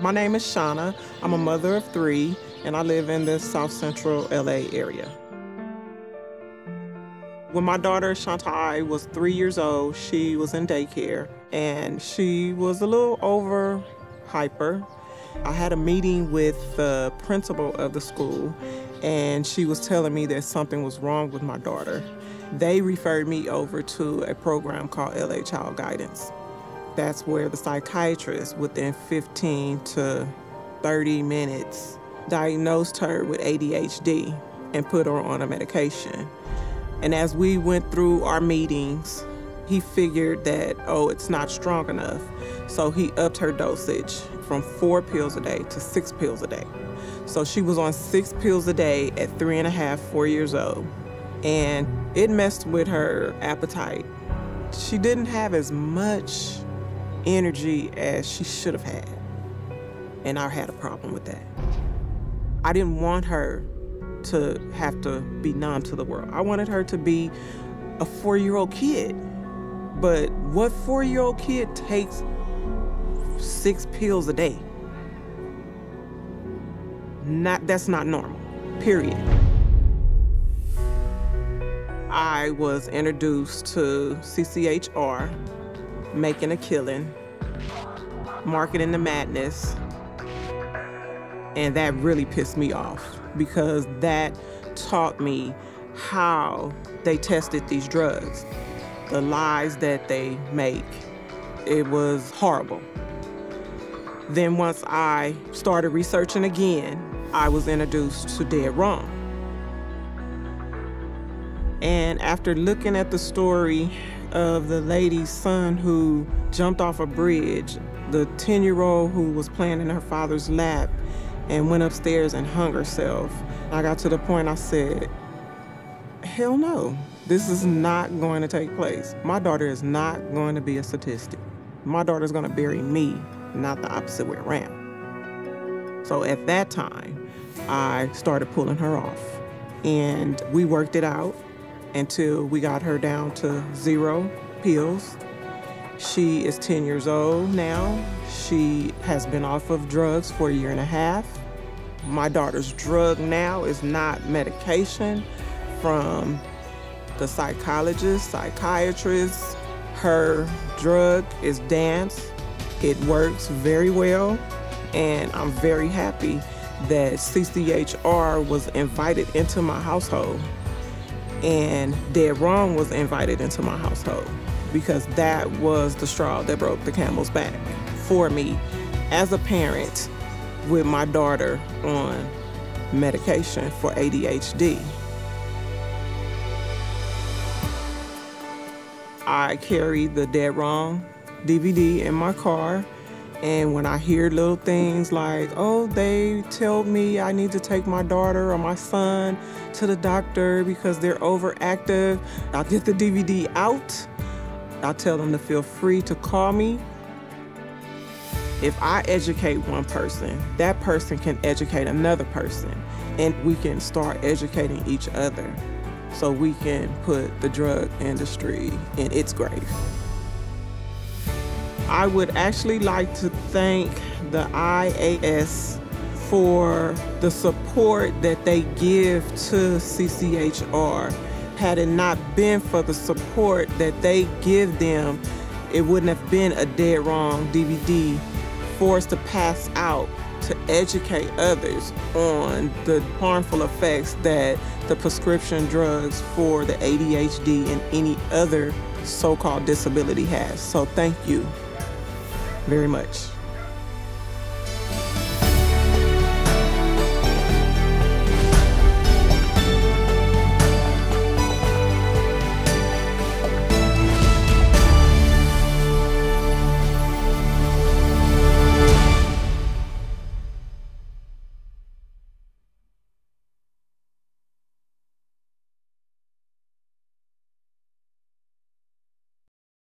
My name is Shanna. I'm a mother of 3, and I live in the South Central LA area. When my daughter Shantai was 3 years old, she was in daycare, and she was a little over hyper. I had a meeting with the principal of the school, and she was telling me that something was wrong with my daughter. They referred me over to a program called LA Child Guidance. That's where the psychiatrist, within 15 to 30 minutes, diagnosed her with ADHD and put her on a medication. And as we went through our meetings, he figured that, it's not strong enough. So he upped her dosage from 4 pills a day to 6 pills a day. So she was on 6 pills a day at 3.5, 4 years old. And it messed with her appetite. She didn't have as much energy as she should have had. And I had a problem with that. I didn't want her to have to be numb to the world. I wanted her to be a 4-year-old kid. But what 4-year-old kid takes 6 pills a day? That's not normal, period. I was introduced to CCHR, Making a Killing, Marketing the Madness, and that really pissed me off because that taught me how they tested these drugs, the lies that they make. It was horrible. Then once I started researching again, I was introduced to Dead Wrong. And after looking at the story of the lady's son who jumped off a bridge, the 10-year-old who was playing in her father's lap and went upstairs and hung herself, I got to the point I said, hell no, this is not going to take place. My daughter is not going to be a statistic. My daughter's going to bury me, not the opposite way around. So at that time, I started pulling her off. And we worked it out until we got her down to 0 pills. She is 10 years old now. She has been off of drugs for 1.5 years. My daughter's drug now is not medication from the psychologist, psychiatrist. Her drug is dance. It works very well, and I'm very happy that CCHR was invited into my household and Dead Wrong was invited into my household because that was the straw that broke the camel's back for me as a parent with my daughter on medication for ADHD. I carry the Dead Wrong DVD in my car, and when I hear little things like, they told me I need to take my daughter or my son to the doctor because they're overactive, I'll get the DVD out. I'll tell them to feel free to call me. If I educate one person, that person can educate another person, and we can start educating each other so we can put the drug industry in its grave. I would actually like to thank the IAS for the support that they give to CCHR. Had it not been for the support that they give them, it wouldn't have been a Dead Wrong DVD for us to pass out to educate others on the harmful effects that the prescription drugs for the ADHD and any other so-called disability has. So thank you very much.